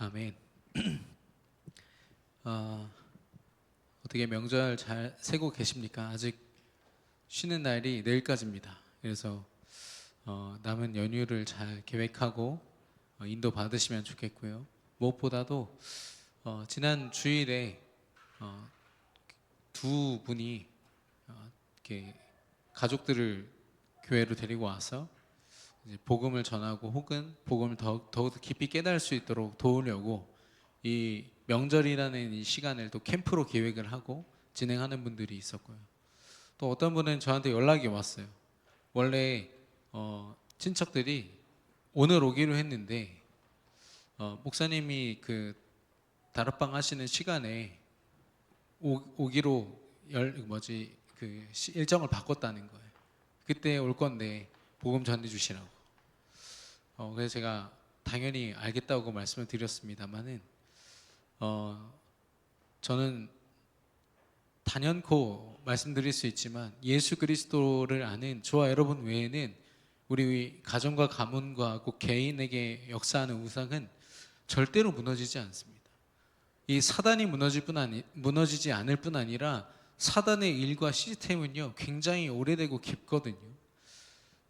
아멘. 어떻게 명절 잘 세고 계십니까? 아직 쉬는 날이 내일까지입니다. 그래서 남은 연휴를 잘 계획하고 인도 받으시면 좋겠고요. 무엇보다도 지난 주일에 어, 두 분이 이렇게 가족들을 교회로 데리고 와서 이제 복음을 전하고 혹은 복음을 더욱 깊이 깨달을 수 있도록 도우려고 이 명절이라는 이 시간을 또 캠프로 계획을 하고 진행하는 분들이 있었고요. 또 어떤 분은 저한테 연락이 왔어요. 원래 친척들이 오늘 오기로 했는데 목사님이 그 다락방 하시는 시간에 오기로 일정을 바꿨다는 거예요. 그때 올 건데 복음 전해 주시라고. 그래서 제가 당연히 알겠다고 말씀을 드렸습니다만은 저는 단연코 말씀드릴 수 있지만 예수 그리스도를 아는 저와 여러분 외에는 우리 가정과 가문과 꼭 개인에게 역사하는 우상은 절대로 무너지지 않습니다. 이 사단이 무너지지 않을 뿐 아니라 사단의 일과 시스템은요 굉장히 오래되고 깊거든요.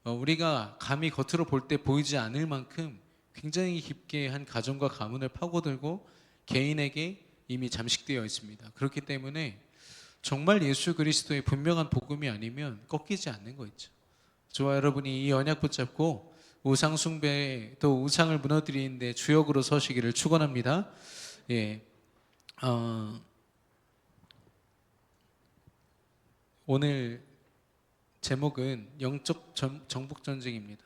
우리가 감히 겉으로 볼 때 보이지 않을 만큼 굉장히 깊게 한 가정과 가문을 파고들고 개인에게 이미 잠식되어 있습니다. 그렇기 때문에 정말 예수 그리스도의 분명한 복음이 아니면 꺾이지 않는 거 있죠. 저와 여러분이 이 언약 붙잡고 우상 숭배 또 우상을 무너뜨리는데 주역으로 서시기를 축원합니다. 예, 오늘 제목은 영적 정복 전쟁입니다.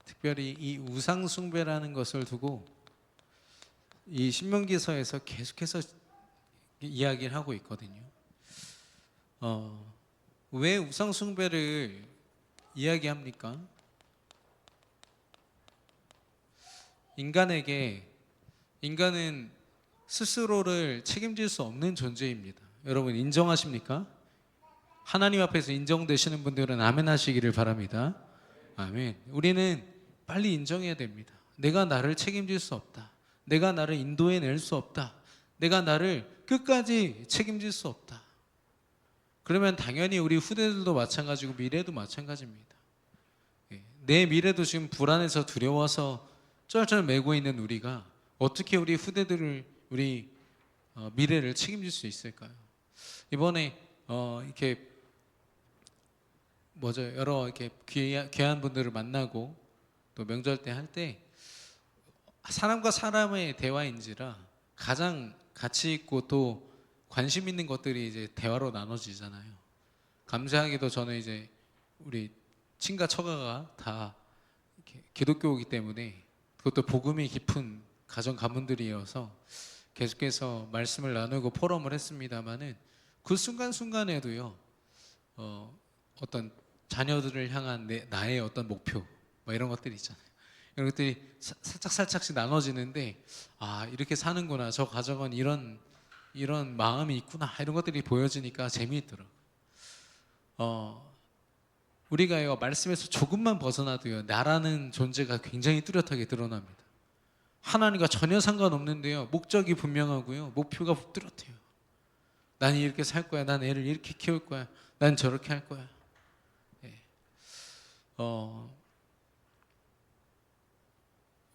특별히 이 우상 숭배라는 것을 두고 이 신명기서에서 계속해서 이야기를 하고 있거든요. 왜 우상 숭배를 이야기합니까? 인간은 스스로를 책임질 수 없는 존재입니다. 여러분 인정하십니까? 하나님 앞에서 인정되시는 분들은 아멘 하시기를 바랍니다. 아멘. 우리는 빨리 인정해야 됩니다. 내가 나를 책임질 수 없다. 내가 나를 인도해낼 수 없다. 내가 나를 끝까지 책임질 수 없다. 그러면 당연히 우리 후대들도 마찬가지고 미래도 마찬가지입니다. 내 미래도 지금 불안해서 두려워서 쩔쩔 매고 있는 우리가 어떻게 우리 후대들을 우리 미래를 책임질 수 있을까요? 이번에 이렇게 여러 이렇게 귀한 분들을 만나고 또 명절 때 할 때 사람과 사람의 대화인지라 가장 가치 있고 또 관심 있는 것들이 이제 대화로 나눠지잖아요. 감사하게도 저는 이제 우리 친가 처가가 다 기독교이기 때문에 그것도 복음이 깊은 가정 가문들이어서 계속해서 말씀을 나누고 포럼을 했습니다만은 그 순간순간에도요 어떤 자녀들을 향한 나의 어떤 목표 이런 것들이 있잖아요. 이런 것들이 살짝씩 나눠지는데 이렇게 사는구나, 저 가정은 이런 마음이 있구나, 이런 것들이 보여지니까 재미있더라고요. 우리가 말씀에서 조금만 벗어나도요 나라는 존재가 굉장히 뚜렷하게 드러납니다. 하나님과 전혀 상관없는데요 목적이 분명하고요 목표가 뚜렷해요. 난 이렇게 살 거야, 난 애를 이렇게 키울 거야, 난 저렇게 할 거야.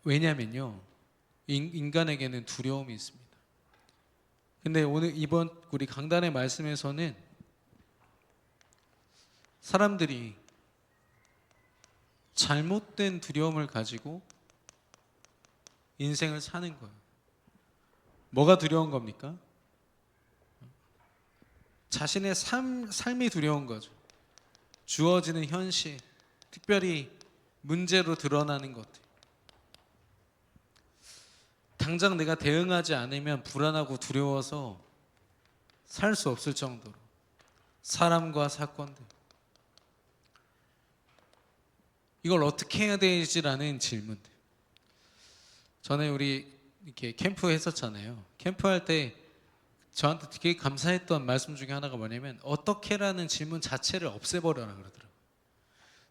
왜냐면요 인간에게는 두려움이 있습니다. 근데 오늘 이번 우리 강단의 말씀에서는 사람들이 잘못된 두려움을 가지고 인생을 사는 거예요. 뭐가 두려운 겁니까? 자신의 삶이 두려운 거죠. 주어지는 현실, 특별히 문제로 드러나는 것들. 당장 내가 대응하지 않으면 불안하고 두려워서 살 수 없을 정도로 사람과 사건들, 이걸 어떻게 해야 되지라는 질문들. 전에 우리 이렇게 캠프 했었잖아요. 캠프할 때 저한테 되게 감사했던 말씀 중에 하나가 뭐냐면 어떻게라는 질문 자체를 없애버려라 그러더라고요.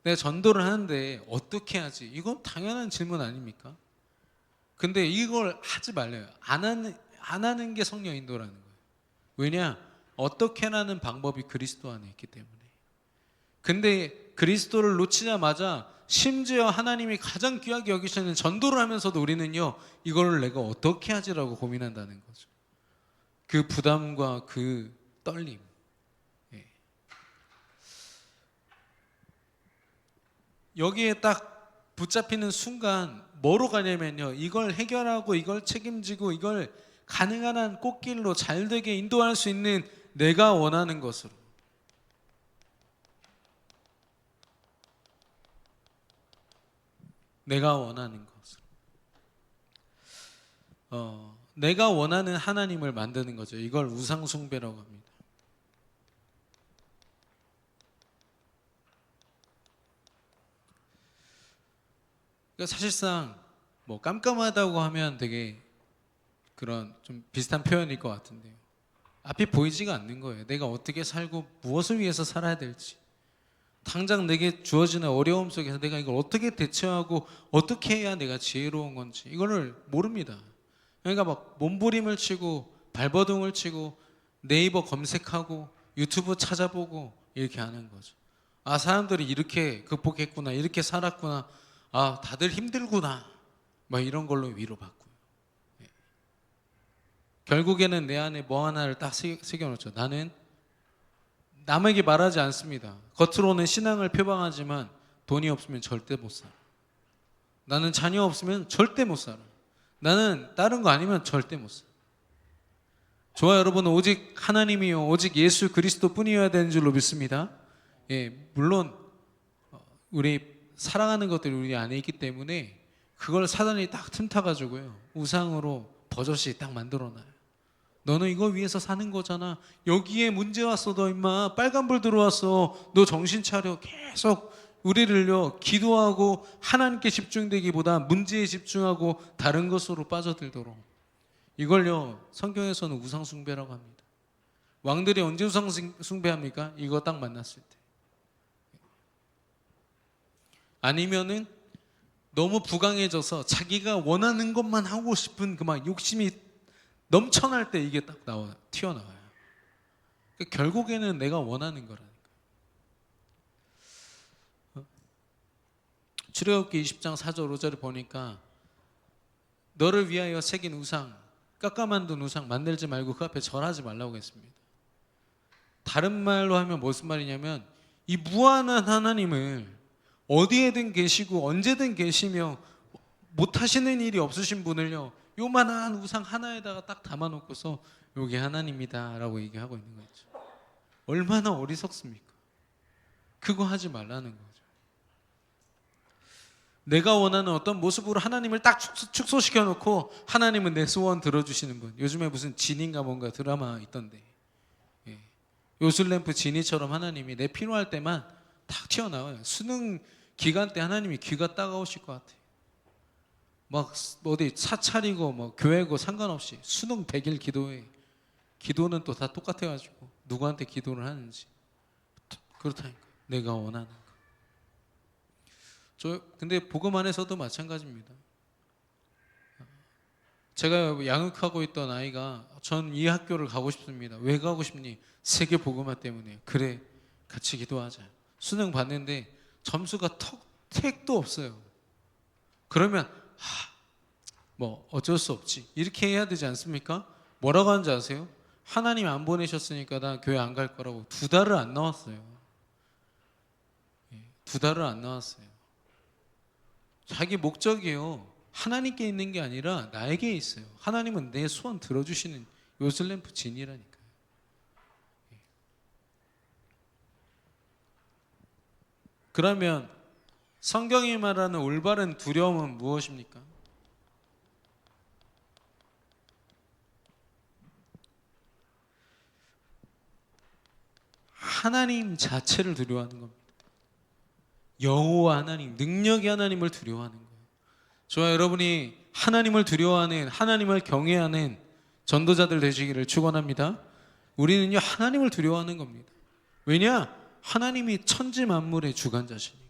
내가 전도를 하는데 어떻게 하지? 이건 당연한 질문 아닙니까? 근데 이걸 하지 말래요. 안 하는 게 성령 인도라는 거예요. 왜냐? 어떻게라는 방법이 그리스도 안에 있기 때문에. 근데 그리스도를 놓치자마자 심지어 하나님이 가장 귀하게 여기시는 전도를 하면서도 우리는요, 이걸 내가 어떻게 하지라고 고민한다는 거죠. 그 부담과 그 떨림. 예. 여기에 딱 붙잡히는 순간 뭐로 가냐면요, 이걸 해결하고 이걸 책임지고 이걸 가능한 한 꽃길로 잘 되게 인도할 수 있는 내가 원하는 것으로. 내가 원하는 것으로. 내가 원하는 하나님을 만드는 거죠. 이걸 우상숭배라고 합니다. 그러니까 사실상 뭐 깜깜하다고 하면 되게 그런 좀 비슷한 표현일 것 같은데요. 앞이 보이지가 않는 거예요. 내가 어떻게 살고 무엇을 위해서 살아야 될지. 당장 내게 주어지는 어려움 속에서 내가 이걸 어떻게 대처하고 어떻게 해야 내가 지혜로운 건지 이거를 모릅니다. 그러니까 막 몸부림을 치고 발버둥을 치고 네이버 검색하고 유튜브 찾아보고 이렇게 하는 거죠. 아, 사람들이 이렇게 극복했구나, 이렇게 살았구나, 아, 다들 힘들구나, 막 이런 걸로 위로받고요. 예. 결국에는 내 안에 뭐 하나를 딱 새겨놓죠. 나는 남에게 말하지 않습니다. 겉으로는 신앙을 표방하지만 돈이 없으면 절대 못 살아. 나는 자녀 없으면 절대 못 살아. 나는 다른 거 아니면 절대 못 살아. 저와 여러분은 오직 하나님이요, 오직 예수 그리스도 뿐이어야 되는 줄로 믿습니다. 예, 물론 우리 사랑하는 것들이 우리 안에 있기 때문에 그걸 사단이 딱 틈타가지고요, 우상으로 버젓이 딱 만들어놔요. 너는 이거 위해서 사는 거잖아. 여기에 문제 왔어, 너 임마. 빨간불 들어왔어. 너 정신 차려. 계속 우리를요, 기도하고 하나님께 집중되기보다 문제에 집중하고 다른 것으로 빠져들도록. 이걸요, 성경에서는 우상숭배라고 합니다. 왕들이 언제 우상숭배합니까? 이거 딱 만났을 때. 아니면은 너무 부강해져서 자기가 원하는 것만 하고 싶은 그 막 욕심이 넘쳐날 때 이게 딱 튀어나와요. 그러니까 결국에는 내가 원하는 거라니까. 출애굽기 20장 4절 5절을 보니까 너를 위하여 새긴 우상, 깎아만든 우상 만들지 말고 그 앞에 절하지 말라고 했습니다. 다른 말로 하면 무슨 말이냐면 이 무한한 하나님을 어디에든 계시고 언제든 계시며 못하시는 일이 없으신 분을요, 요만한 우상 하나에다가 딱 담아놓고서 여기 하나님이다 라고 얘기하고 있는 거죠. 얼마나 어리석습니까? 그거 하지 말라는 거죠. 내가 원하는 어떤 모습으로 하나님을 딱 축소시켜 놓고 하나님은 내 소원 들어주시는 분. 요즘에 무슨 진인가 뭔가 드라마 있던데, 예. 요술램프 진이처럼 하나님이 내 필요할 때만 탁 튀어나와요. 수능 기간 때 하나님이 귀가 따가우실 것 같아요. 막 어디 사찰이고 뭐 교회고 상관없이 수능 100일 기도해. 기도는 또 다 똑같아가지고 누구한테 기도를 하는지. 그렇다니까 내가 원하는 거. 근데 복음 안에서도 마찬가지입니다. 제가 양육하고 있던 아이가 전 이 학교를 가고 싶습니다. 왜 가고 싶니? 세계 복음화 때문에. 그래, 같이 기도하자. 수능 봤는데 점수가 택도 없어요. 그러면 뭐 어쩔 수 없지 이렇게 해야 되지 않습니까? 뭐라고 하는지 아세요? 하나님 안 보내셨으니까 나 교회 안 갈 거라고 2달을 안 나왔어요. 2달을 안 나왔어요. 자기 목적이요, 하나님께 있는 게 아니라 나에게 있어요. 하나님은 내 소원 들어주시는 요술램프 진이라니까요. 그러면 성경이 말하는 올바른 두려움은 무엇입니까? 하나님 자체를 두려워하는 겁니다. 여호와 하나님, 능력의 하나님을 두려워하는 거예요. 저와 여러분이 하나님을 두려워하는, 하나님을 경외하는 전도자들 되시기를 축원합니다. 우리는요 하나님을 두려워하는 겁니다. 왜냐? 하나님이 천지 만물의 주관자시니까.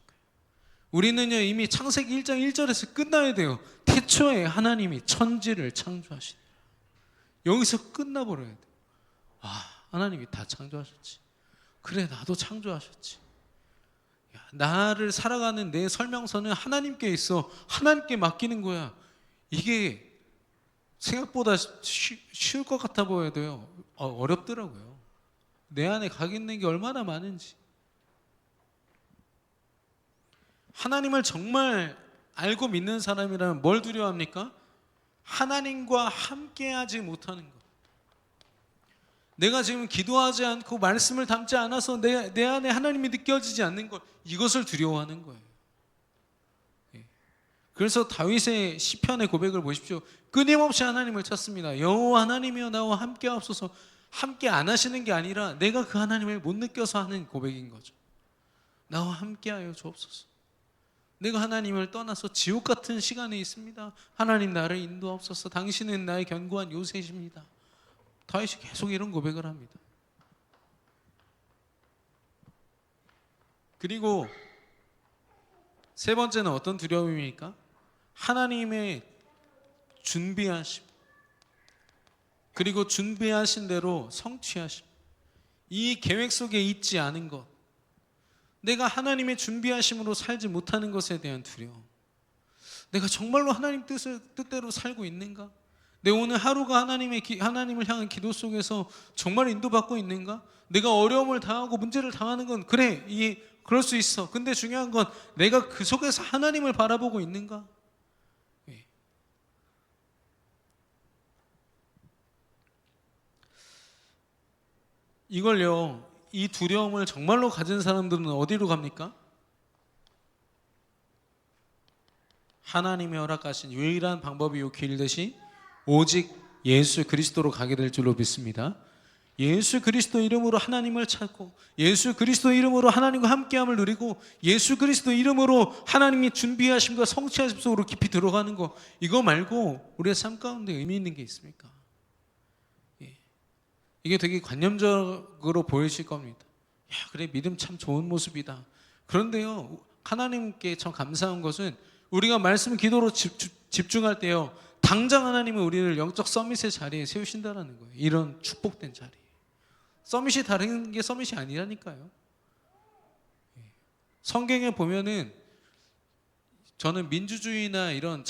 우리는요 이미 창세기 1장 1절에서 끝나야 돼요. 태초에 하나님이 천지를 창조하시니라. 여기서 끝나버려야 돼요. 하나님이 다 창조하셨지. 그래, 나도 창조하셨지. 나를 살아가는 내 설명서는 하나님께 있어. 하나님께 맡기는 거야. 이게 생각보다 쉬울 것 같아 보여도요 어렵더라고요. 내 안에 각 있는 게 얼마나 많은지. 하나님을 정말 알고 믿는 사람이라면 뭘 두려워합니까? 하나님과 함께하지 못하는 것. 내가 지금 기도하지 않고 말씀을 담지 않아서 내 안에 하나님이 느껴지지 않는 것, 이것을 두려워하는 거예요. 그래서 다윗의 시편의 고백을 보십시오. 끊임없이 하나님을 찾습니다. 여호와 하나님이여 나와 함께 하옵소서. 함께 안 하시는 게 아니라 내가 그 하나님을 못 느껴서 하는 고백인 거죠. 나와 함께하여 주옵소서. 내가 하나님을 떠나서 지옥 같은 시간에 있습니다. 하나님 나를 인도하옵소서. 당신은 나의 견고한 요새이십니다. 다윗이 계속 이런 고백을 합니다. 그리고 세 번째는 어떤 두려움입니까? 하나님의 준비하심, 그리고 준비하신 대로 성취하심. 이 계획 속에 있지 않은 것, 내가 하나님의 준비하심으로 살지 못하는 것에 대한 두려움. 내가 정말로 하나님 뜻대로 살고 있는가? 내 오늘 하루가 하나님을 향한 기도 속에서 정말 인도받고 있는가? 내가 어려움을 당하고 문제를 당하는 건 그래, 그럴 수 있어. 근데 중요한 건 내가 그 속에서 하나님을 바라보고 있는가? 이걸요, 이 두려움을 정말로 가진 사람들은 어디로 갑니까? 하나님이 허락하신 유일한 방법이요 길 대신 오직 예수 그리스도로 가게 될 줄로 믿습니다. 예수 그리스도 이름으로 하나님을 찾고, 예수 그리스도 이름으로 하나님과 함께함을 누리고, 예수 그리스도 이름으로 하나님이 준비하심과 성취하심 속으로 깊이 들어가는 거, 이거 말고 우리의 삶 가운데 의미 있는 게 있습니까? 이게 되게 관념적으로 보이실 겁니다. 그래, 믿음 참 좋은 모습이다. 그런데요, 하나님께 참 감사한 것은 우리가 말씀 기도로 집중할 때요, 당장 하나님은 우리를 영적 서밋의 자리에 세우신다는 거예요. 이런 축복된 자리. 서밋이 다른 게 서밋이 아니라니까요. 성경에 보면은, 저는 민주주의나 이런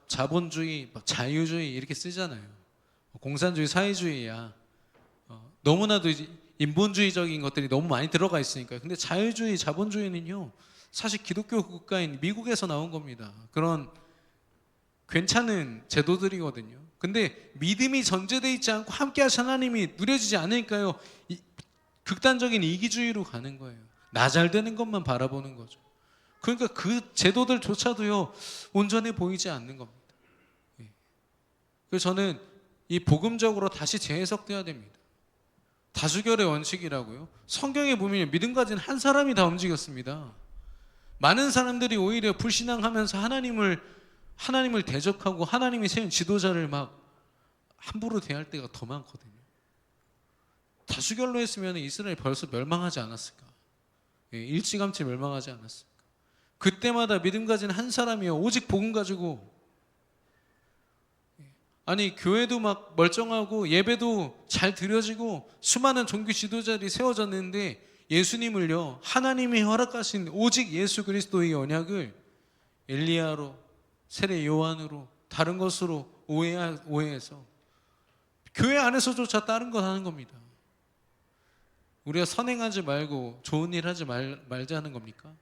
자본주의, 자유주의 이렇게 쓰잖아요. 공산주의, 사회주의야. 너무나도 인본주의적인 것들이 너무 많이 들어가 있으니까요. 근데 자유주의, 자본주의는요, 사실 기독교 국가인 미국에서 나온 겁니다. 그런 괜찮은 제도들이거든요. 근데 믿음이 전제되어 있지 않고 함께 하신 하나님이 누려지지 않으니까요, 극단적인 이기주의로 가는 거예요. 나 잘 되는 것만 바라보는 거죠. 그러니까 그 제도들조차도요, 온전해 보이지 않는 겁니다. 그래서 저는 이 복음적으로 다시 재해석돼야 됩니다. 다수결의 원칙이라고요. 성경에 보면 믿음 가진 한 사람이 다 움직였습니다. 많은 사람들이 오히려 불신앙하면서 하나님을 대적하고 하나님이 세운 지도자를 막 함부로 대할 때가 더 많거든요. 다수결로 했으면 이스라엘 벌써 멸망하지 않았을까? 일찌감치 멸망하지 않았을까? 그때마다 믿음 가진 한 사람이요, 오직 복음 가지고, 아니 교회도 막 멀쩡하고 예배도 잘 드려지고 수많은 종교 지도자들이 세워졌는데, 예수님을요, 하나님이 허락하신 오직 예수 그리스도의 언약을 엘리야로, 세례 요한으로, 다른 것으로 오해해서 교회 안에서조차 다른 것 하는 겁니다. 우리가 선행하지 말고 좋은 일 하지 말자는 겁니까?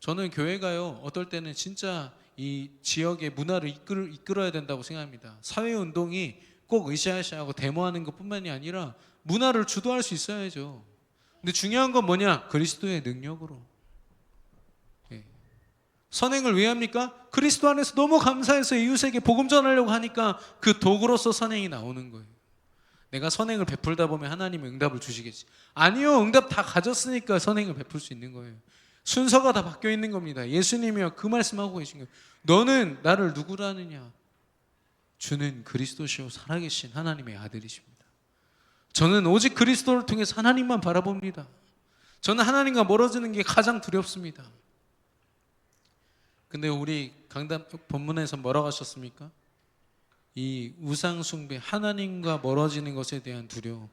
저는 교회가요, 어떨 때는 진짜 이 지역의 문화를 이끌어야 된다고 생각합니다. 사회운동이 꼭 으쌰으쌰하고 데모하는 것뿐만이 아니라 문화를 주도할 수 있어야죠. 근데 중요한 건 뭐냐? 그리스도의 능력으로. 선행을 왜 합니까? 그리스도 안에서 너무 감사해서 이웃에게 복음 전하려고 하니까 그 도구로서 선행이 나오는 거예요. 내가 선행을 베풀다 보면 하나님은 응답을 주시겠지. 아니요, 응답 다 가졌으니까 선행을 베풀 수 있는 거예요. 순서가 다 바뀌어 있는 겁니다. 예수님이요, 그 말씀하고 계신 거예요. 너는 나를 누구라 하느냐? 주는 그리스도시요 살아계신 하나님의 아들이십니다. 저는 오직 그리스도를 통해서 하나님만 바라봅니다. 저는 하나님과 멀어지는 게 가장 두렵습니다. 근데 우리 강단 본문에서 뭐라고 하셨습니까? 이 우상 숭배, 하나님과 멀어지는 것에 대한 두려움,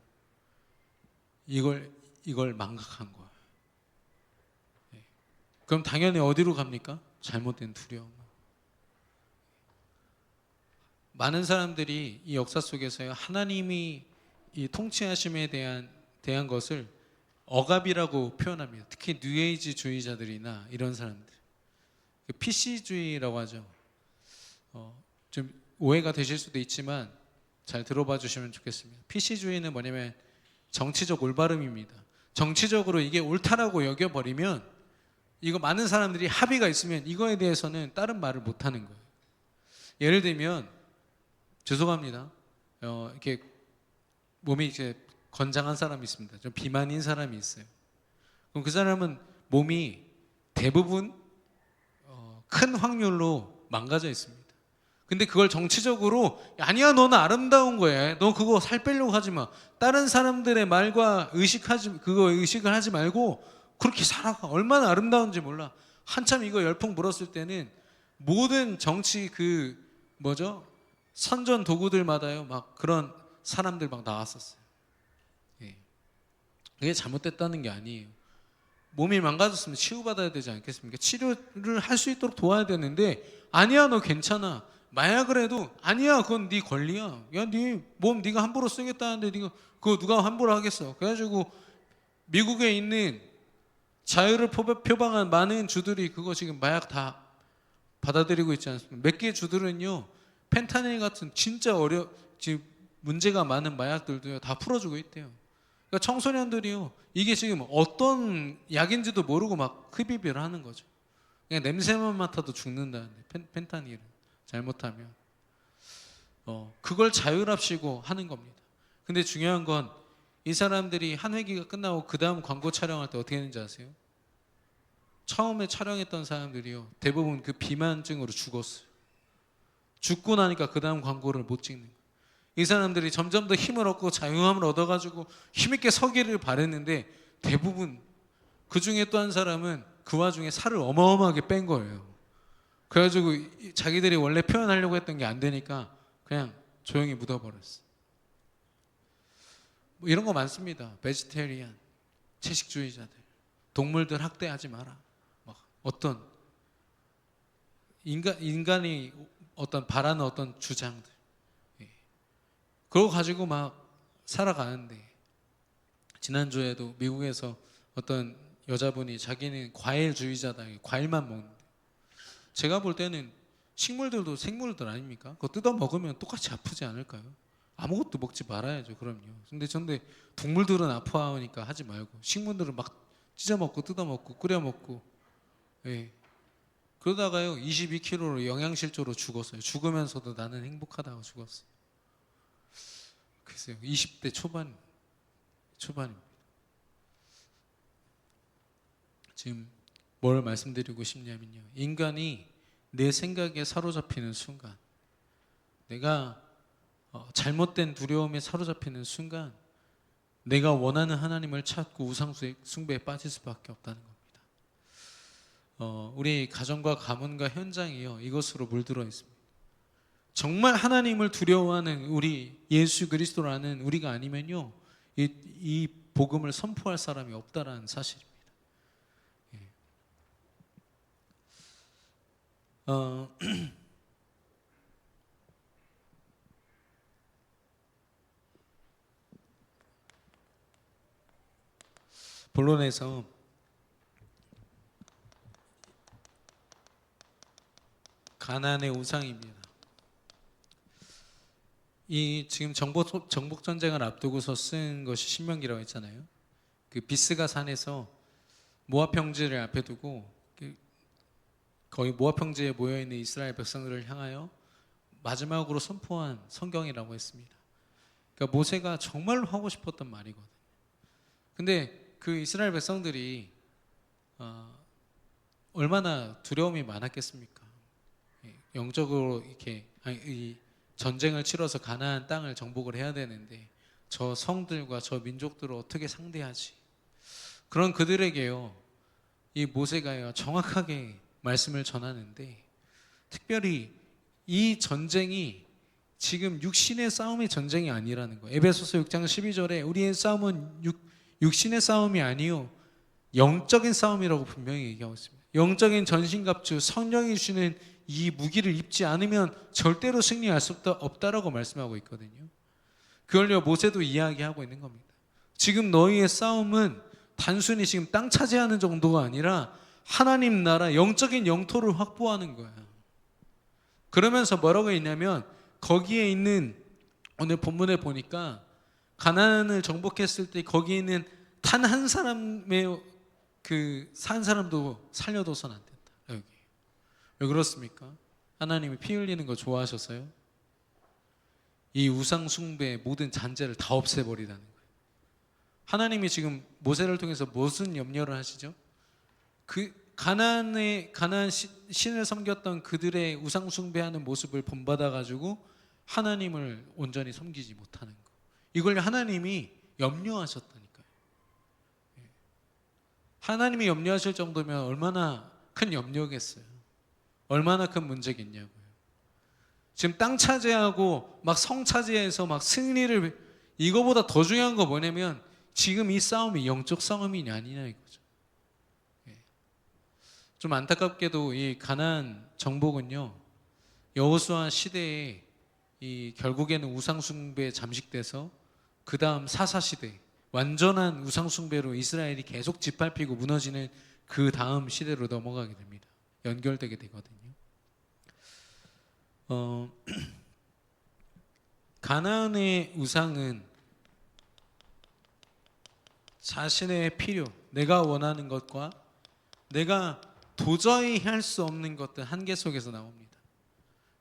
이걸 망각한 거예요. 그럼 당연히 어디로 갑니까? 잘못된 두려움. 많은 사람들이 이 역사 속에서요, 하나님이 이 통치하심에 대한 것을 억압이라고 표현합니다. 특히 뉴에이지주의자들이나 이런 사람들, PC주의라고 하죠. 좀 오해가 되실 수도 있지만 잘 들어봐 주시면 좋겠습니다. PC주의는 뭐냐면 정치적 올바름입니다. 정치적으로 이게 옳다라고 여겨버리면, 이거 많은 사람들이 합의가 있으면 이거에 대해서는 다른 말을 못하는 거예요. 예를 들면, 죄송합니다, 이렇게 몸이 이제 건장한 사람이 있습니다. 좀 비만인 사람이 있어요. 그럼 그 사람은 몸이 대부분 큰 확률로 망가져 있습니다. 근데 그걸 정치적으로, 아니야 너는 아름다운 거야, 너 그거 살 빼려고 하지 마, 다른 사람들의 말과 의식을 하지 말고 그렇게 살아가, 얼마나 아름다운지 몰라. 한참 이거 열풍 불었을 때는 모든 정치 선전 도구들마다요 막 그런 사람들 막 나왔었어요. 그게 잘못됐다는 게 아니에요. 몸이 망가졌으면 치유받아야 되지 않겠습니까? 치료를 할 수 있도록 도와야 되는데, 아니야 너 괜찮아, 마약을 해도 아니야 그건 네 권리야, 야 네 몸 네가 함부로 쓰겠다는데 네가 그거 누가 함부로 하겠어. 그래가지고 미국에 있는 자유를 표방한 많은 주들이 그거 지금 마약 다 받아들이고 있지 않습니까? 몇 개 주들은요 펜타닐 같은 진짜 지금 문제가 많은 마약들도요 다 풀어주고 있대요. 그러니까 청소년들이요, 이게 지금 어떤 약인지도 모르고 막 흡입을 하는 거죠. 그냥 냄새만 맡아도 죽는다는데, 펜타닐은 잘못하면 그걸 자율합시고 하는 겁니다. 근데 중요한 건, 이 사람들이 한 회기가 끝나고 그 다음 광고 촬영할 때 어떻게 했는지 아세요? 처음에 촬영했던 사람들이요 대부분 그 비만증으로 죽었어요. 죽고 나니까 그 다음 광고를 못 찍는 거예요. 이 사람들이 점점 더 힘을 얻고 자유함을 얻어가지고 힘있게 서기를 바랬는데, 대부분 그 중에 또 한 사람은 그 와중에 살을 어마어마하게 뺀 거예요. 그래가지고 자기들이 원래 표현하려고 했던 게 안 되니까 그냥 조용히 묻어버렸어. 뭐 이런 거 많습니다. 베지테리안, 채식주의자들, 동물들 학대하지 마라, 막 어떤 인간이 어떤 바라는 어떤 주장들, 그거 가지고 막 살아가는데, 지난주에도 미국에서 어떤 여자분이 자기는 과일주의자다, 과일만 먹는데, 제가 볼 때는 식물들도 생물들 아닙니까? 그거 뜯어 먹으면 똑같이 아프지 않을까요? 아무것도 먹지 말아야죠. 그럼요. 근데 동물들은 아파하니까 하지 말고, 식물들은 막 찢어 먹고 뜯어 먹고 끓여 먹고, 그러다가요 22kg로 영양실조로 죽었어요. 죽으면서도 나는 행복하다고 죽었어요. 글쎄요, 20대 초반입니다. 지금 뭘 말씀드리고 싶냐면요, 인간이 내 생각에 사로잡히는 순간, 내가 잘못된 두려움에 사로잡히는 순간, 내가 원하는 하나님을 찾고 우상 숭배에 빠질 수밖에 없다는 겁니다. 우리 가정과 가문과 현장이요 이것으로 물들어 있습니다. 정말 하나님을 두려워하는 우리 예수 그리스도라는 우리가 아니면요 이 복음을 선포할 사람이 없다라는 사실입니다. 본론에서 가나안의 우상입니다. 이 지금 정복 전쟁을 앞두고서 쓴 것이 신명기라고 했잖아요. 그 비스가 산에서 모압 평지를 앞에 두고 거의 모압 평지에 모여 있는 이스라엘 백성들을 향하여 마지막으로 선포한 성경이라고 했습니다. 그러니까 모세가 정말로 하고 싶었던 말이거든요. 근데 그 이스라엘 백성들이 얼마나 두려움이 많았겠습니까? 영적으로 이렇게 전쟁을 치러서 가나안 땅을 정복을 해야 되는데 저 성들과 저 민족들을 어떻게 상대하지? 그런 그들에게요, 이 모세가요 정확하게 말씀을 전하는데, 특별히 이 전쟁이 지금 육신의 싸움의 전쟁이 아니라는 거예요. 에베소서 6장 12절에 우리의 싸움은 육신의 싸움이 아니요 영적인 싸움이라고 분명히 얘기하고 있습니다. 영적인 전신갑주 성령이 주시는 이 무기를 입지 않으면 절대로 승리할 수 없다라고 말씀하고 있거든요. 그걸요 모세도 이야기하고 있는 겁니다. 지금 너희의 싸움은 단순히 지금 땅 차지하는 정도가 아니라 하나님 나라 영적인 영토를 확보하는 거예요. 그러면서 뭐라고 했냐면, 거기에 있는, 오늘 본문에 보니까 가나안을 정복했을 때 거기에 있는 단 한 사람의 산 사람도 살려둬서는 안 된다. 여기 왜 그렇습니까? 하나님이 피 흘리는 거 좋아하셔서요? 이 우상 숭배의 모든 잔재를 다 없애버리라는 거예요. 하나님이 지금 모세를 통해서 무슨 염려를 하시죠? 그 가나안 신을 섬겼던 그들의 우상 숭배하는 모습을 본받아 가지고 하나님을 온전히 섬기지 못하는 거. 이걸 하나님이 염려하셨다니까요. 하나님이 염려하실 정도면 얼마나 큰 염려겠어요. 얼마나 큰 문제겠냐고요. 지금 땅 차지하고 막 성 차지해서 막 승리를, 이거보다 더 중요한 거 뭐냐면 지금 이 싸움이 영적 싸움이냐 아니냐 이거죠. 좀 안타깝게도 이 가나안 정복은요 여호수아 시대에 이 결국에는 우상 숭배에 잠식돼서 그 다음 사사 시대 완전한 우상 숭배로 이스라엘이 계속 짓밟히고 무너지는 그 다음 시대로 넘어가게 됩니다. 연결되게 되거든요. 가나안의 우상은 자신의 필요, 내가 원하는 것과 내가 도저히 할 수 없는 것들 한계 속에서 나옵니다.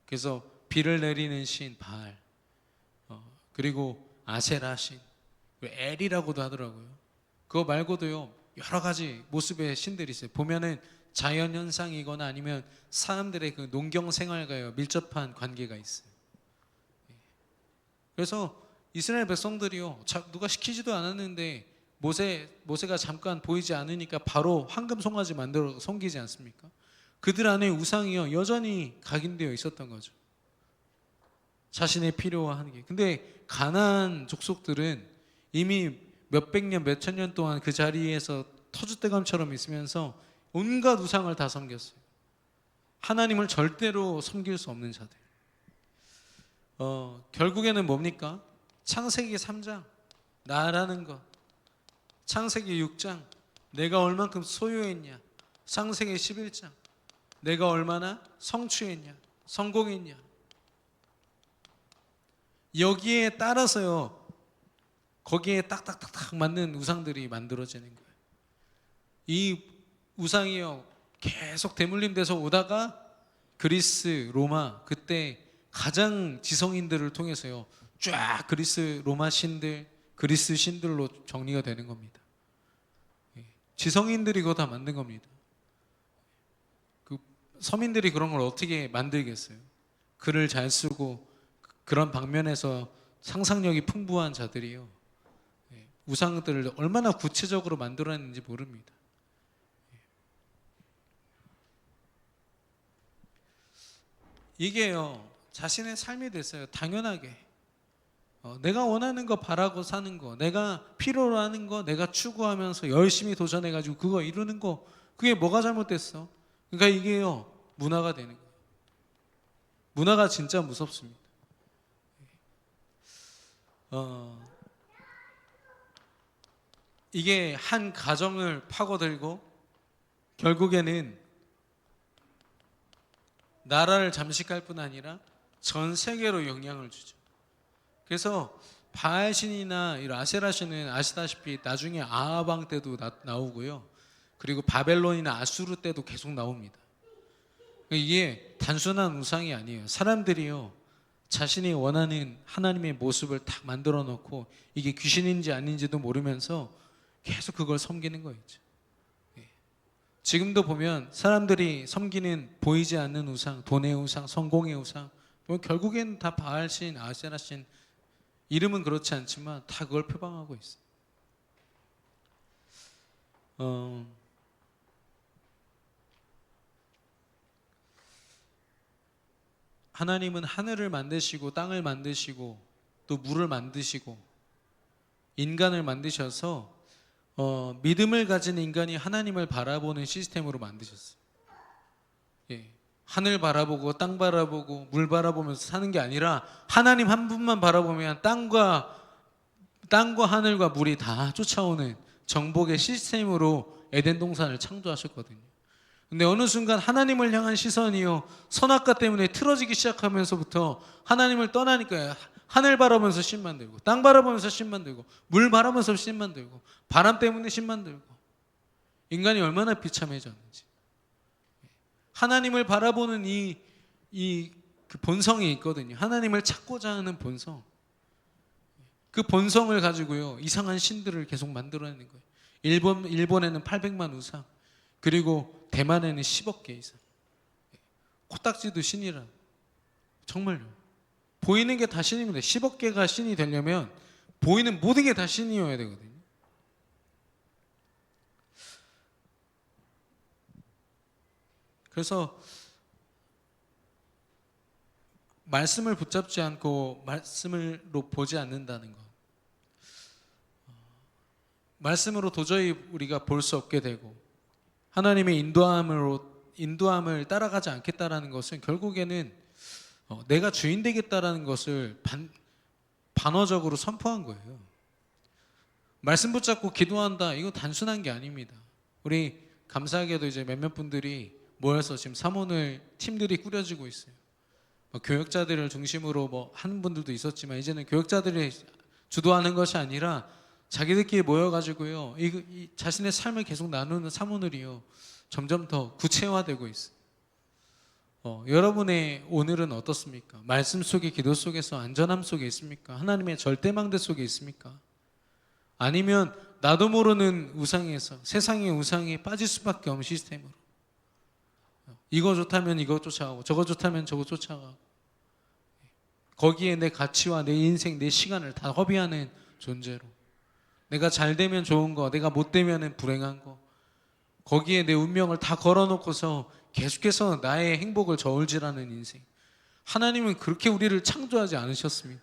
그래서 비를 내리는 신 바알, 그리고 아세라 신, 엘이라고도 하더라고요. 그거 말고도요 여러 가지 모습의 신들이 있어요. 보면은 자연 현상이거나 아니면 사람들의 그 농경 생활과요 밀접한 관계가 있어요. 그래서 이스라엘 백성들이요 누가 시키지도 않았는데 모세가 잠깐 보이지 않으니까 바로 황금 송아지 만들어 섬기지 않습니까? 그들 안에 우상이요 여전히 각인되어 있었던 거죠. 자신의 필요와 한계. 근데 가나안 족속들은 이미 몇백 년, 몇천 년 동안 그 자리에서 터줏대감처럼 있으면서 온갖 우상을 다 섬겼어요. 하나님을 절대로 섬길 수 없는 자들. 결국에는 뭡니까? 창세기 3장 나라는 것, 창세기 6장 내가 얼만큼 소유했냐, 창세기 11장 내가 얼마나 성취했냐, 성공했냐, 여기에 따라서요 거기에 딱딱딱딱 맞는 우상들이 만들어지는 거예요. 이 우상이요 계속 대물림돼서 오다가 그리스, 로마, 그때 가장 지성인들을 통해서요 쫙 그리스 로마 신들, 그리스 신들로 정리가 되는 겁니다. 지성인들이 그거 다 만든 겁니다. 그 서민들이 그런 걸 어떻게 만들겠어요? 글을 잘 쓰고 그런 방면에서 상상력이 풍부한 자들이요 우상들을 얼마나 구체적으로 만들어냈는지 모릅니다. 이게요 자신의 삶이 됐어요. 당연하게 내가 원하는 거 바라고 사는 거, 내가 필요로 하는 거, 내가 추구하면서 열심히 도전해가지고 그거 이루는 거, 그게 뭐가 잘못됐어? 그러니까 이게요 문화가 되는 거예요. 문화가 진짜 무섭습니다. 이게 한 가정을 파고들고 결국에는 나라를 잠식할 뿐 아니라 전 세계로 영향을 주죠. 그래서 바알신이나 아세라 신은 아시다시피 나중에 아합 왕 때도 나오고요. 그리고 바벨론이나 아수르 때도 계속 나옵니다. 이게 단순한 우상이 아니에요. 사람들이요 자신이 원하는 하나님의 모습을 딱 만들어 놓고 이게 귀신인지 아닌지도 모르면서 계속 그걸 섬기는 거였죠. 지금도 보면 사람들이 섬기는 보이지 않는 우상, 돈의 우상, 성공의 우상, 결국엔 다 바알신, 아세라신, 이름은 그렇지 않지만 다 그걸 표방하고 있어요. 하나님은 하늘을 만드시고 땅을 만드시고 또 물을 만드시고 인간을 만드셔서 믿음을 가진 인간이 하나님을 바라보는 시스템으로 만드셨어요. 예. 하늘 바라보고 땅 바라보고 물 바라보면서 사는 게 아니라 하나님 한 분만 바라보면 땅과 하늘과 물이 다 쫓아오는 정복의 시스템으로 에덴 동산을 창조하셨거든요. 근데 어느 순간 하나님을 향한 시선이요 선악과 때문에 틀어지기 시작하면서부터 하나님을 떠나니까 하늘 바라보면서 신 만들고 땅 바라보면서 신 만들고 물 바라보면서 신 만들고 바람 때문에 신 만들고 인간이 얼마나 비참해졌는지. 하나님을 바라보는 그 본성이 있거든요. 하나님을 찾고자 하는 본성. 그 본성을 가지고요 이상한 신들을 계속 만들어내는 거예요. 일본에는 800만 우상, 그리고 대만에는 10억 개 이상. 코딱지도 신이라. 정말요. 보이는 게 다 신입니다. 10억 개가 신이 되려면 보이는 모든 게 다 신이어야 되거든요. 그래서 말씀을 붙잡지 않고 말씀으로 보지 않는다는 것, 말씀으로 도저히 우리가 볼 수 없게 되고 하나님의 인도함을 따라가지 않겠다라는 것은 결국에는 내가 주인 되겠다라는 것을 반어적으로 선포한 거예요. 말씀 붙잡고 기도한다, 이거 단순한 게 아닙니다. 우리 감사하게도 이제 몇몇 분들이 모여서 지금 사모늘 팀들이 꾸려지고 있어요. 교역자들을 중심으로 하는 분들도 있었지만 이제는 교역자들이 주도하는 것이 아니라 자기들끼리 모여가지고요 이 자신의 삶을 계속 나누는 사모늘이요 점점 더 구체화되고 있어요. 여러분의 오늘은 어떻습니까? 말씀 속에, 기도 속에서 안전함 속에 있습니까? 하나님의 절대망대 속에 있습니까? 아니면 나도 모르는 우상에서, 세상의 우상에 빠질 수밖에 없는 시스템으로 이거 좋다면 이거 쫓아가고 저거 좋다면 저거 쫓아가고 거기에 내 가치와 내 인생, 내 시간을 다 허비하는 존재로, 내가 잘 되면 좋은 거, 내가 못 되면 불행한 거, 거기에 내 운명을 다 걸어놓고서 계속해서 나의 행복을 저울질하는 인생. 하나님은 그렇게 우리를 창조하지 않으셨습니다.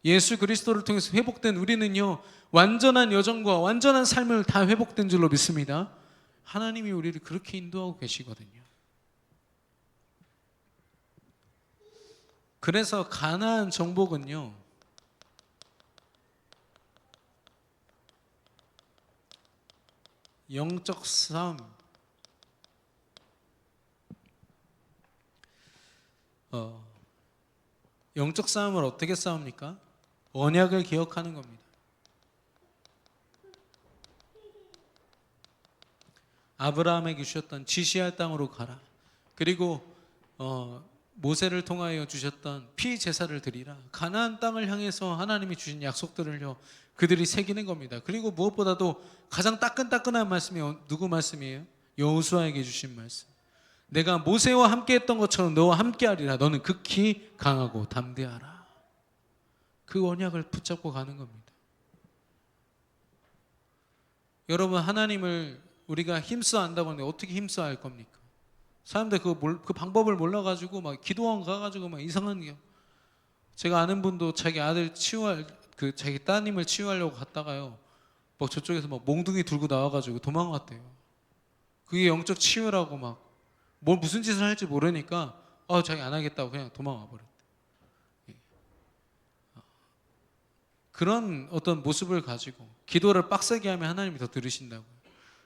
예수 그리스도를 통해서 회복된 우리는요 완전한 여정과 완전한 삶을 다 회복된 줄로 믿습니다. 하나님이 우리를 그렇게 인도하고 계시거든요. 그래서 가나안 정복은요 영적 싸움, 영적 싸움을 어떻게 싸웁니까? 언약을 기억하는 겁니다. 아브라함에게 주셨던 지시할 땅으로 가라. 그리고 모세를 통하여 주셨던 피 제사를 드리라. 가나안 땅을 향해서 하나님이 주신 약속들을요 그들이 새기는 겁니다. 그리고 무엇보다도 가장 따끈따끈한 말씀이 누구 말씀이에요? 여호수아에게 주신 말씀. 내가 모세와 함께 했던 것처럼 너와 함께 하리라. 너는 극히 강하고 담대하라. 그 언약을 붙잡고 가는 겁니다. 여러분, 하나님을 우리가 힘써 안다고 하는데 어떻게 힘써 알 겁니까? 사람들 그 방법을 몰라가지고 막 기도원 가가지고 막 이상한 게. 제가 아는 분도 자기 아들 자기 따님을 치유하려고 갔다가요 뭐 저쪽에서 막 몽둥이 들고 나와가지고 도망갔대요. 그게 영적 치유라고 막 뭘 무슨 짓을 할지 모르니까 자기 안 하겠다고 그냥 도망와 버렸대. 그런 어떤 모습을 가지고 기도를 빡세게 하면 하나님이 더 들으신다고.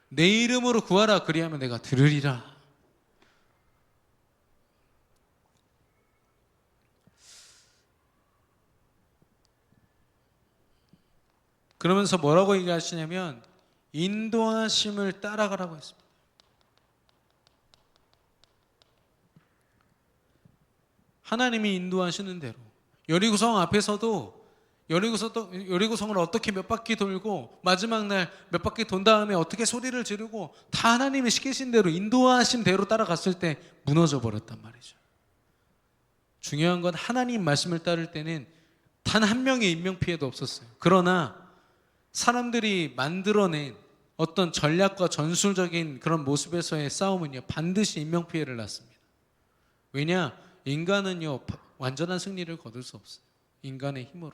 내 이름으로 구하라 그리하면 내가 들으리라. 그러면서 뭐라고 얘기하시냐면 인도하심을 따라가라고 했습니다. 하나님이 인도하시는 대로 여리고성 앞에서도 여리고성을 어떻게 몇 바퀴 돌고 마지막 날 몇 바퀴 돈 다음에 어떻게 소리를 지르고 다 하나님이 시키신 대로 인도하신 대로 따라갔을 때 무너져 버렸단 말이죠. 중요한 건 하나님 말씀을 따를 때는 단 한 명의 인명피해도 없었어요. 그러나 사람들이 만들어낸 어떤 전략과 전술적인 그런 모습에서의 싸움은요, 반드시 인명피해를 낳습니다. 왜냐? 인간은요, 완전한 승리를 거둘 수 없어요. 인간의 힘으로.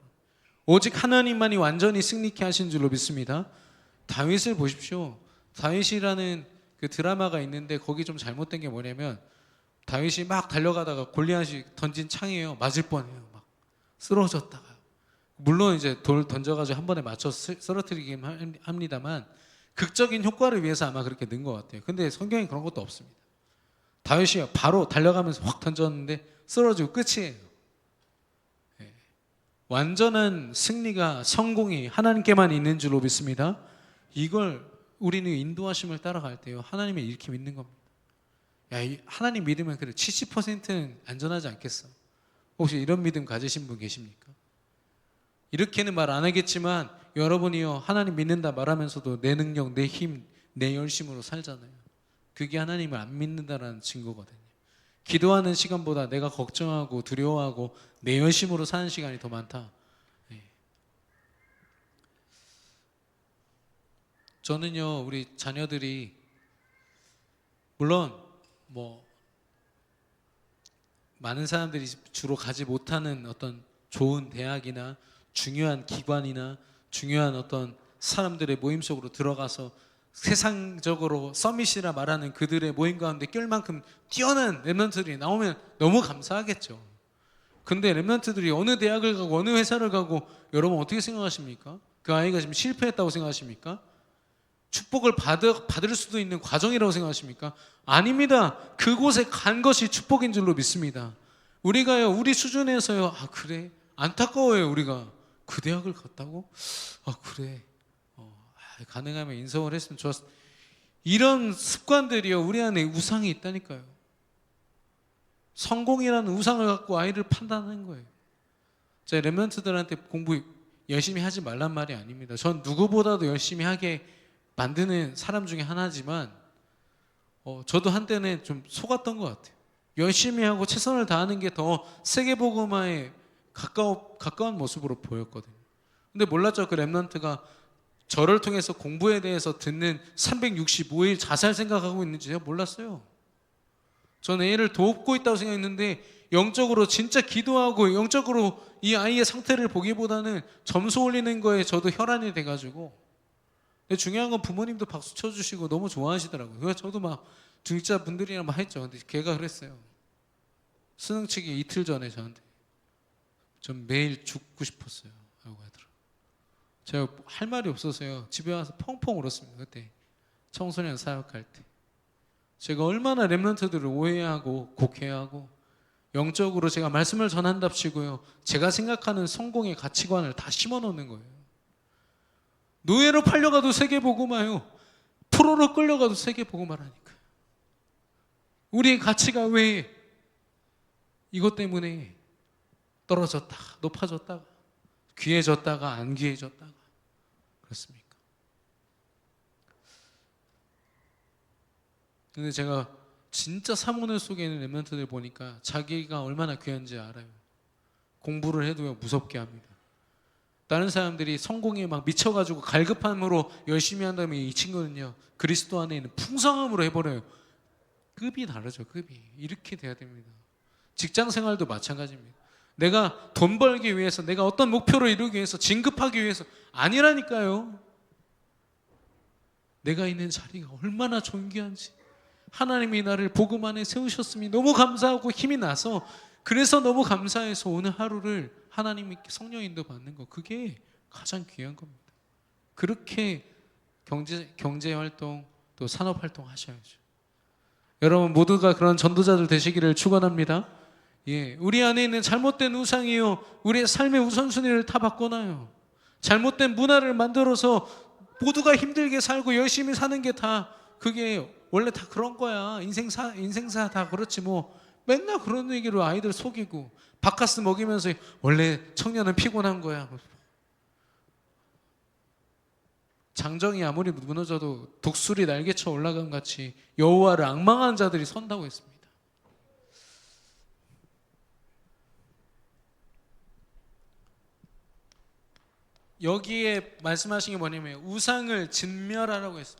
오직 하나님만이 완전히 승리케 하신 줄로 믿습니다. 다윗을 보십시오. 다윗이라는 그 드라마가 있는데 거기 좀 잘못된 게 뭐냐면 다윗이 막 달려가다가 골리앗이 던진 창이에요. 맞을 뻔해요. 막 쓰러졌다가. 물론 이제 돌 던져가지고 한 번에 맞춰 쓰러뜨리긴 합니다만 극적인 효과를 위해서 아마 그렇게 넣은 것 같아요. 근데 성경에 그런 것도 없습니다. 다윗이 바로 달려가면서 확 던졌는데 쓰러지고 끝이에요. 예. 완전한 승리가 성공이 하나님께만 있는 줄로 믿습니다. 이걸 우리는 인도하심을 따라갈 때요, 하나님을 이렇게 믿는 겁니다. 야, 하나님 믿으면 그래 70%는 안전하지 않겠어? 혹시 이런 믿음 가지신 분 계십니까? 이렇게는 말 안 하겠지만 여러분이요, 하나님 믿는다 말하면서도 내 능력, 내 힘, 내 열심으로 살잖아요. 그게 하나님을 안 믿는다라는 증거거든요. 기도하는 시간보다 내가 걱정하고 두려워하고 내 열심으로 사는 시간이 더 많다. 네. 저는요, 우리 자녀들이 물론 뭐 많은 사람들이 주로 가지 못하는 어떤 좋은 대학이나 중요한 기관이나 중요한 어떤 사람들의 모임 속으로 들어가서 세상적으로 서밋이라 말하는 그들의 모임 가운데 낄 만큼 뛰어난 랩런트들이 나오면 너무 감사하겠죠. 근데 랩런트들이 어느 대학을 가고 어느 회사를 가고 여러분 어떻게 생각하십니까? 그 아이가 지금 실패했다고 생각하십니까? 축복을 받을 수도 있는 과정이라고 생각하십니까? 아닙니다. 그곳에 간 것이 축복인 줄로 믿습니다. 우리가요, 우리 수준에서요, 아 그래, 안타까워요. 우리가 그 대학을 갔다고? 아 그래, 가능하면 인서울 했으면 좋았어. 이런 습관들이요, 우리 안에 우상이 있다니까요. 성공이라는 우상을 갖고 아이를 판단하는 거예요. 제 랩런트들한테 공부 열심히 하지 말란 말이 아닙니다. 전 누구보다도 열심히 하게 만드는 사람 중에 하나지만 저도 한때는 좀 속았던 것 같아요. 열심히 하고 최선을 다하는 게 더 세계복음화에 가까운 모습으로 보였거든요. 근데 몰랐죠. 그 랩런트가 저를 통해서 공부에 대해서 듣는 365일 자살 생각하고 있는지 제가 몰랐어요. 저는 애를 돕고 있다고 생각했는데 영적으로 진짜 기도하고 영적으로 이 아이의 상태를 보기보다는 점수 올리는 거에 저도 혈안이 돼가지고. 근데 중요한 건 부모님도 박수 쳐주시고 너무 좋아하시더라고요. 그래서 저도 막 중직자분들이랑 막 했죠. 근데 걔가 그랬어요. 수능 치기 이틀 전에 저한테 전 매일 죽고 싶었어요 하고 하더라고요. 제가 할 말이 없어서요, 집에 와서 펑펑 울었습니다. 그때 청소년 사역할 때 제가 얼마나 랩런트들을 오해하고 곡해하고 영적으로 제가 말씀을 전한답시고요, 제가 생각하는 성공의 가치관을 다 심어놓는 거예요. 노예로 팔려가도 세계복음화요, 프로로 끌려가도 세계복음화라니까요. 우리의 가치가 왜 이것 때문에 떨어졌다가 높아졌다가 귀해졌다가 안 귀해졌다가 그렇습니까? 근데 제가 진짜 사모늘 속에 있는 랩런트들 보니까 자기가 얼마나 귀한지 알아요. 공부를 해도요 무섭게 합니다. 다른 사람들이 성공에 막 미쳐가지고 갈급함으로 열심히 한다면 이 친구는요 그리스도 안에 있는 풍성함으로 해버려요. 급이 다르죠. 급이 이렇게 돼야 됩니다. 직장 생활도 마찬가지입니다. 내가 돈 벌기 위해서, 내가 어떤 목표를 이루기 위해서, 진급하기 위해서 아니라니까요. 내가 있는 자리가 얼마나 존귀한지, 하나님이 나를 복음 안에 세우셨음이 너무 감사하고 힘이 나서, 그래서 너무 감사해서 오늘 하루를 하나님께 성령 인도 받는 거, 그게 가장 귀한 겁니다. 그렇게 경제 활동 또 산업 활동 하셔야죠. 여러분 모두가 그런 전도자들 되시기를 축원합니다. 예, 우리 안에 있는 잘못된 우상이요, 우리의 삶의 우선순위를 다 바꿔놔요. 잘못된 문화를 만들어서 모두가 힘들게 살고 열심히 사는 게 다, 그게 원래 다 그런 거야. 인생사 다 그렇지 뭐. 맨날 그런 얘기로 아이들 속이고 바카스 먹이면서 원래 청년은 피곤한 거야. 장정이 아무리 무너져도 독수리 날개쳐 올라간 같이 여호와를 앙망하는 자들이 선다고 했습니다. 여기에 말씀하신 게 뭐냐면 우상을 진멸하라고 했어요.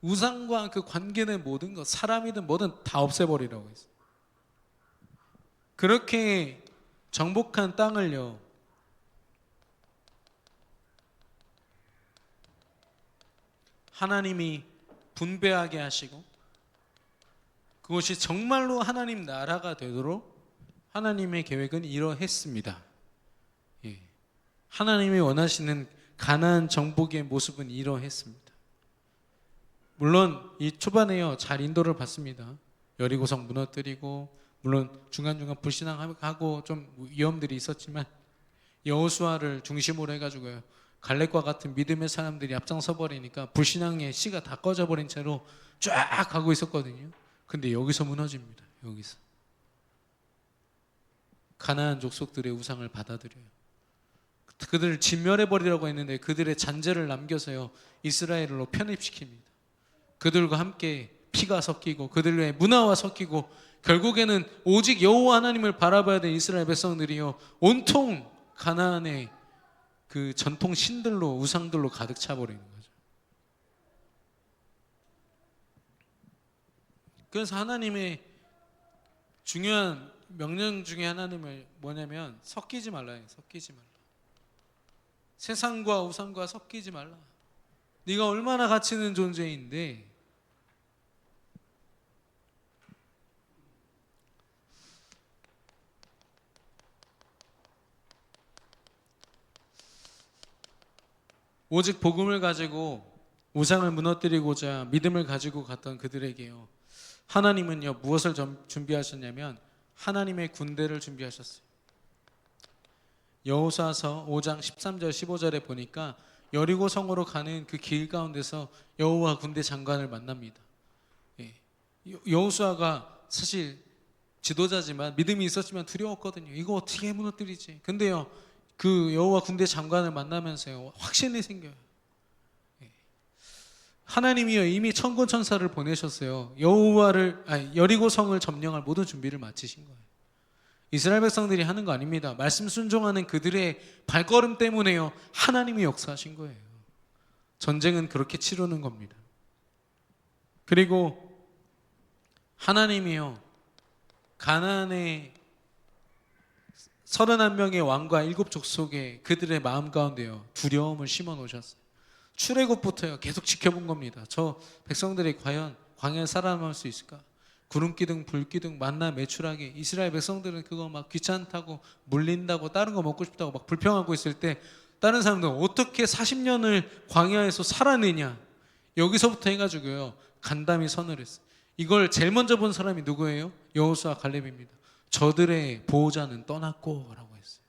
우상과 그 관계된 모든 것, 사람이든 뭐든 다 없애버리라고 했어요. 그렇게 정복한 땅을요, 하나님이 분배하게 하시고 그것이 정말로 하나님 나라가 되도록 하나님의 계획은 이러했습니다. 예. 하나님이 원하시는 가나안 정복의 모습은 이러했습니다. 물론 이 초반에요 잘 인도를 받습니다. 여리고성 무너뜨리고 물론 중간중간 불신앙하고 좀 위험들이 있었지만 여호수아를 중심으로 해가지고요 갈렙과 같은 믿음의 사람들이 앞장서 버리니까 불신앙의 씨가 다 꺼져 버린 채로 쫙 가고 있었거든요. 근데 여기서 무너집니다. 여기서 가나안 족속들의 우상을 받아들여요. 그들을 진멸해 버리라고 했는데 그들의 잔재를 남겨서요 이스라엘로 편입시킵니다. 그들과 함께 피가 섞이고 그들의 문화와 섞이고 결국에는 오직 여호와 하나님을 바라봐야 될 이스라엘 백성들이요 온통 가나안의 그 전통 신들로 우상들로 가득 차버리는 거죠. 그래서 하나님의 중요한 명령 중에 하나는 뭐냐면 섞이지 말라 해요. 섞이지 말라. 세상과 우상과 섞이지 말라. 네가 얼마나 가치 있는 존재인데 오직 복음을 가지고 우상을 무너뜨리고자 믿음을 가지고 갔던 그들에게요 하나님은요 무엇을 준비하셨냐면 하나님의 군대를 준비하셨어요. 여호수아서 5장 13절 15절에 보니까 여리고 성으로 가는 그 길 가운데서 여호와 군대 장관을 만납니다. 예. 여호수아가 사실 지도자지만 믿음이 있었지만 두려웠거든요. 이거 어떻게 무너뜨리지? 근데요 그 여호와 군대 장관을 만나면서요 확신이 생겨요. 하나님이요 이미 천군 천사를 보내셨어요. 여리고 성을 점령할 모든 준비를 마치신 거예요. 이스라엘 백성들이 하는 거 아닙니다. 말씀 순종하는 그들의 발걸음 때문에요 하나님이 역사하신 거예요. 전쟁은 그렇게 치르는 겁니다. 그리고 하나님이요 가나안의 31명의 왕과 7족속에 그들의 마음 가운데요 두려움을 심어 놓으셨어요. 출애굽부터요 계속 지켜본 겁니다. 저 백성들이 과연 광야에 살아남을 수 있을까? 구름기둥 불기둥 만나 매출하게 이스라엘 백성들은 그거 막 귀찮다고 물린다고 다른 거 먹고 싶다고 막 불평하고 있을 때 다른 사람들은 어떻게 40년을 광야에서 살아내냐 여기서부터 해가지고요 간담이 선을 했어요. 이걸 제일 먼저 본 사람이 누구예요? 여호수아 갈렙입니다. 저들의 보호자는 떠났고 라고 했어요.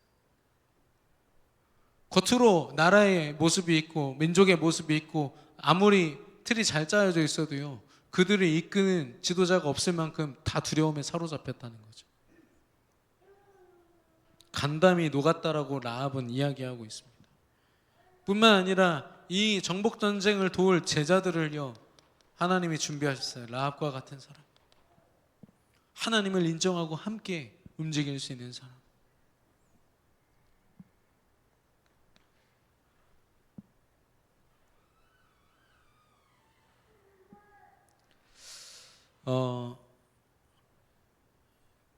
겉으로 나라의 모습이 있고 민족의 모습이 있고 아무리 틀이 잘 짜여져 있어도요 그들을 이끄는 지도자가 없을 만큼 다 두려움에 사로잡혔다는 거죠. 간담이 녹았다라고 라합은 이야기하고 있습니다. 뿐만 아니라 이 정복전쟁을 도울 제자들을요 하나님이 준비하셨어요. 라합과 같은 사람, 하나님을 인정하고 함께 움직일 수 있는 사람.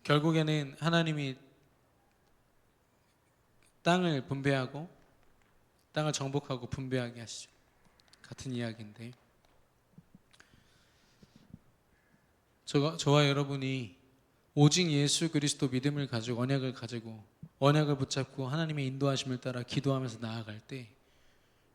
결국에는 하나님이 땅을 분배하고 땅을 정복하고 분배하게 하시죠. 같은 이야기인데 저와 여러분이 오직 예수 그리스도 믿음을 가지고 언약을 붙잡고 하나님의 인도하심을 따라 기도하면서 나아갈 때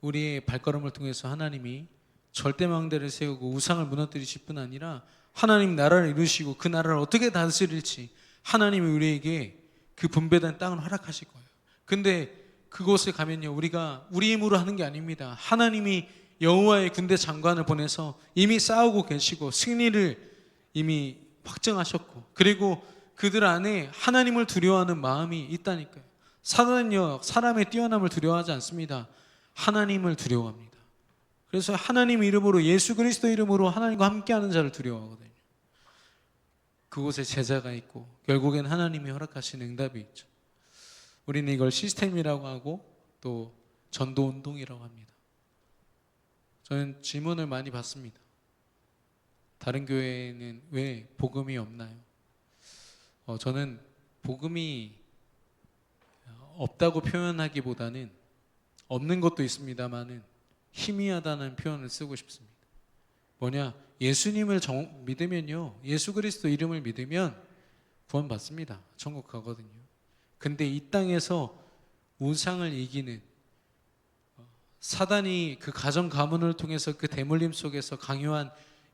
우리의 발걸음을 통해서 하나님이 절대망대를 세우고 우상을 무너뜨리실 뿐 아니라 하나님 나라를 이루시고 그 나라를 어떻게 다스릴지 하나님이 우리에게 그 분배된 땅을 허락하실 거예요. 근데 그곳에 가면요 우리가 우리 힘으로 하는 게 아닙니다. 하나님이 여호와의 군대 장관을 보내서 이미 싸우고 계시고 승리를 이미 확정하셨고 그리고 그들 안에 하나님을 두려워하는 마음이 있다니까요. 사단은요 사람의 뛰어남을 두려워하지 않습니다. 하나님을 두려워합니다. 그래서 하나님 이름으로 예수 그리스도 이름으로 하나님과 함께하는 자를 두려워하거든요. 그곳에 제자가 있고 결국엔 하나님이 허락하신 응답이 있죠. 우리는 이걸 시스템이라고 하고 또 전도 운동이라고 합니다. 저는 질문을 많이 받습니다. 다른 교회에는 왜 복음이 없나요? 저는 복음이 없다고 표현하기보다는 없는 것도 있습니다만은 희미하다는 표현을 쓰고 싶습니다. 뭐냐? 예수님을 믿으면요, 예수 그리스도 이름을 믿으면 구원받습니다. 천국 가거든요. 근데 이 땅에서 우상을 이기는 사단이 그 가정 가문을 통해서 그 대물림 속에서 강요한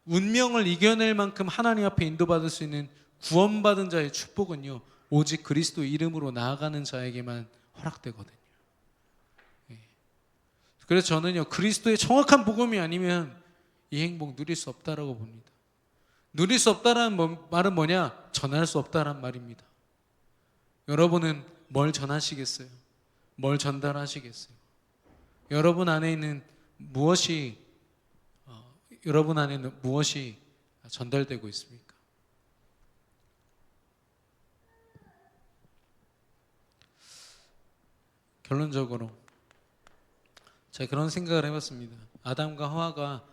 운명을 이겨낼 만큼 하나님 앞에 인도받을 수 있는 구원받은 자의 축복은요, 오직 그리스도 이름으로 나아가는 자에게만 허락되거든요. 그래서 저는요, 그리스도의 정확한 복음이 아니면 이 행복 누릴 수 없다라고 봅니다. 누릴 수 없다라는 말은 뭐냐? 전할 수 없다란 말입니다. 여러분은 뭘 전하시겠어요? 뭘 전달하시겠어요? 여러분 안에는 무엇이 전달되고 있습니까? 결론적으로 제가 그런 생각을 해봤습니다. 아담과 하와가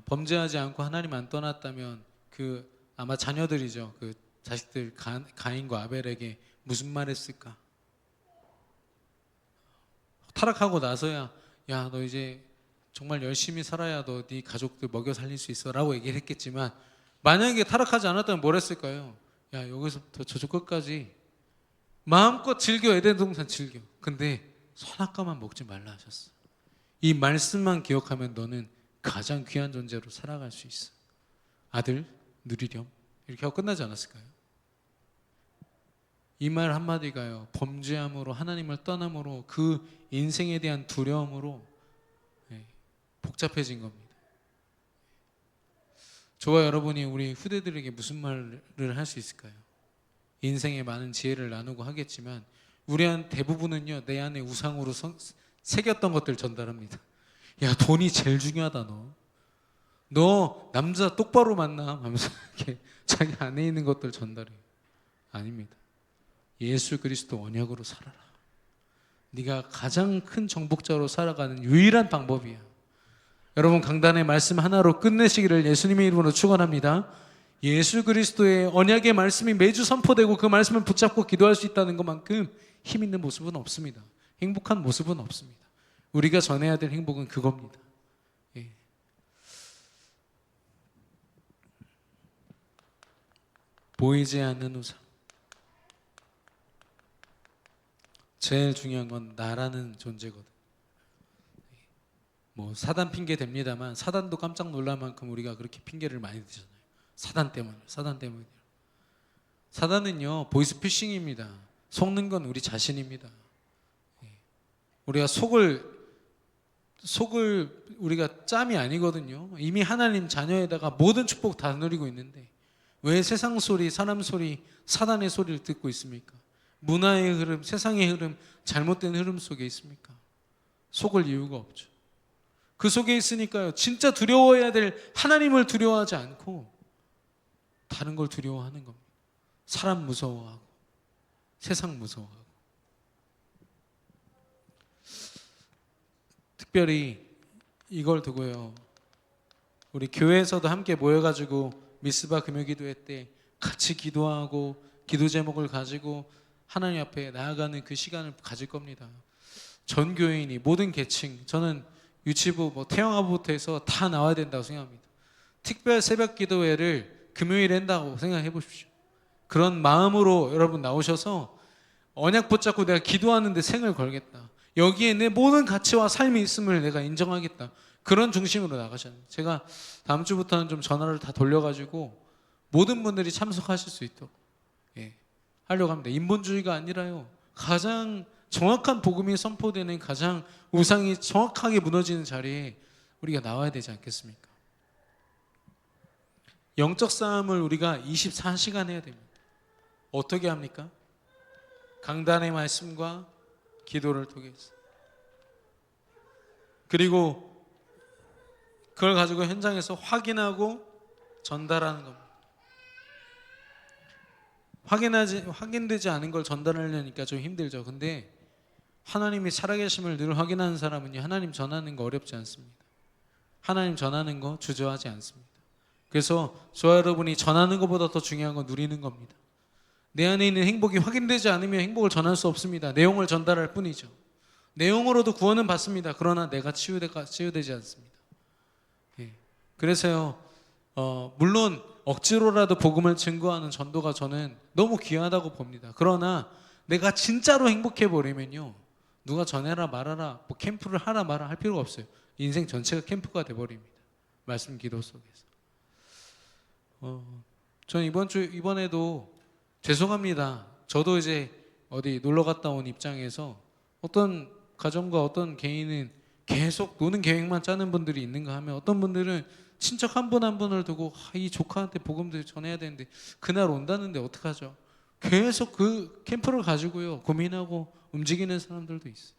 범죄하지 않고 하나님 안 떠났다면 그 아마 자녀들이죠. 그 자식들 가인과 아벨에게 무슨 말 했을까? 타락하고 나서야 야, 너 이제 정말 열심히 살아야 너 네 가족들 먹여 살릴 수 있어 라고 얘기를 했겠지만, 만약에 타락하지 않았다면 뭘 했을까요? 야, 여기서부터 저쪽 끝까지 마음껏 즐겨, 에덴 동산 즐겨. 근데 선악과만 먹지 말라 하셨어. 이 말씀만 기억하면 너는 가장 귀한 존재로 살아갈 수 있어. 아들 누리렴. 이렇게 하고 끝나지 않았을까요? 이 말 한마디가요, 범죄함으로, 하나님을 떠남으로, 그 인생에 대한 두려움으로 복잡해진 겁니다. 저와 여러분이 우리 후대들에게 무슨 말을 할 수 있을까요? 인생에 많은 지혜를 나누고 하겠지만 우리 대부분은요, 내 안에 우상으로 새겼던 것들 전달합니다. 야, 돈이 제일 중요하다. 너 남자 똑바로 만나 하면서 이렇게 자기 안에 있는 것들 전달해요. 아닙니다. 예수 그리스도 언약으로 살아라. 네가 가장 큰 정복자로 살아가는 유일한 방법이야. 여러분, 강단의 말씀 하나로 끝내시기를 예수님의 이름으로 축원합니다. 예수 그리스도의 언약의 말씀이 매주 선포되고 그 말씀을 붙잡고 기도할 수 있다는 것만큼 힘 있는 모습은 없습니다. 행복한 모습은 없습니다. 우리가 전해야 될 행복은 그겁니다. 예. 보이지 않는 우상. 제일 중요한 건 나라는 존재거든. 뭐 사단 핑계 됩니다만 사단도 깜짝 놀랄 만큼 우리가 그렇게 핑계를 많이 드잖아요. 사단 때문에. 사단은요, 보이스피싱입니다. 속는 건 우리 자신입니다. 우리가 속을 우리가 짬이 아니거든요. 이미 하나님 자녀에다가 모든 축복 다 누리고 있는데 왜 세상 소리, 사람 소리, 사단의 소리를 듣고 있습니까? 문화의 흐름, 세상의 흐름, 잘못된 흐름 속에 있습니까? 속을 이유가 없죠. 그 속에 있으니까요, 진짜 두려워해야 될 하나님을 두려워하지 않고 다른 걸 두려워하는 겁니다. 사람 무서워하고 세상 무서워하고. 특별히 이걸 두고요, 우리 교회에서도 함께 모여가지고 미스바 금요기도회 때 같이 기도하고 기도 제목을 가지고 하나님 앞에 나아가는 그 시간을 가질 겁니다. 전 교인이, 모든 계층, 저는 유치부, 태영아부부터 해서 다 나와야 된다고 생각합니다. 특별 새벽 기도회를 금요일에 한다고 생각해 보십시오. 그런 마음으로 여러분 나오셔서 언약 붙잡고 내가 기도하는데 생을 걸겠다. 여기에 내 모든 가치와 삶이 있음을 내가 인정하겠다. 그런 중심으로 나가셔야 돼요. 제가 다음 주부터는 좀 전화를 다 돌려가지고 모든 분들이 참석하실 수 있도록 하려고 합니다. 인본주의가 아니라요, 가장 정확한 복음이 선포되는, 가장 우상이 정확하게 무너지는 자리에 우리가 나와야 되지 않겠습니까? 영적 싸움을 우리가 24시간 해야 됩니다. 어떻게 합니까? 강단의 말씀과 기도를 통해서. 그리고 그걸 가지고 현장에서 확인하고 전달하는 겁니다. 확인되지 않은 걸 전달하려니까 좀 힘들죠. 근데 하나님이 살아계심을 늘 확인하는 사람은요, 하나님 전하는 거 어렵지 않습니다. 하나님 전하는 거 주저하지 않습니다. 그래서 저와 여러분이 전하는 것보다 더 중요한 건 누리는 겁니다. 내 안에 있는 행복이 확인되지 않으면 행복을 전할 수 없습니다. 내용을 전달할 뿐이죠. 내용으로도 구원은 받습니다. 그러나 내가 치유되지 않습니다. 예. 그래서요, 물론 억지로라도 복음을 증거하는 전도가 저는 너무 귀하다고 봅니다. 그러나 내가 진짜로 행복해 버리면요, 누가 전해라 말아라, 뭐 캠프를 하라 말아 할 필요가 없어요. 인생 전체가 캠프가 돼버립니다. 말씀 기도 속에서. 저는 이번에도 죄송합니다. 저도 이제 어디 놀러 갔다 온 입장에서 어떤 가정과 어떤 개인은 계속 노는 계획만 짜는 분들이 있는가 하면, 어떤 분들은 친척 한 분 한 분을 두고 이 조카한테 복음도 전해야 되는데 그날 온다는데 어떡하죠? 계속 그 캠프를 가지고요 고민하고 움직이는 사람들도 있어요.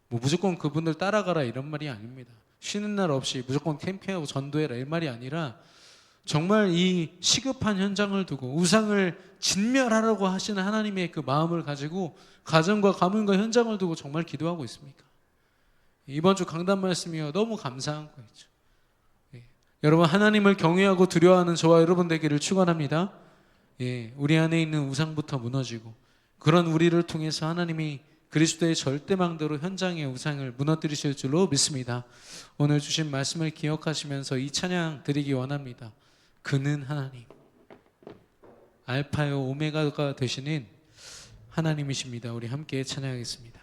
뭐 무조건 그분들 따라가라 이런 말이 아닙니다. 쉬는 날 없이 무조건 캠핑하고 전도해라 이 말이 아니라, 정말 이 시급한 현장을 두고 우상을 진멸하라고 하시는 하나님의 그 마음을 가지고 가정과 가문과 현장을 두고 정말 기도하고 있습니까? 이번 주 강단 말씀이요 너무 감사한 거 있죠. 여러분, 하나님을 경외하고 두려워하는 저와 여러분 되기를 축원합니다. 우리 안에 있는 우상부터 무너지고, 그런 우리를 통해서 하나님이 그리스도의 절대망대로 현장의 우상을 무너뜨리실 줄로 믿습니다. 오늘 주신 말씀을 기억하시면서 이 찬양 드리기 원합니다. 그는 하나님, 알파요 오메가가 되시는 하나님이십니다. 우리 함께 찬양하겠습니다.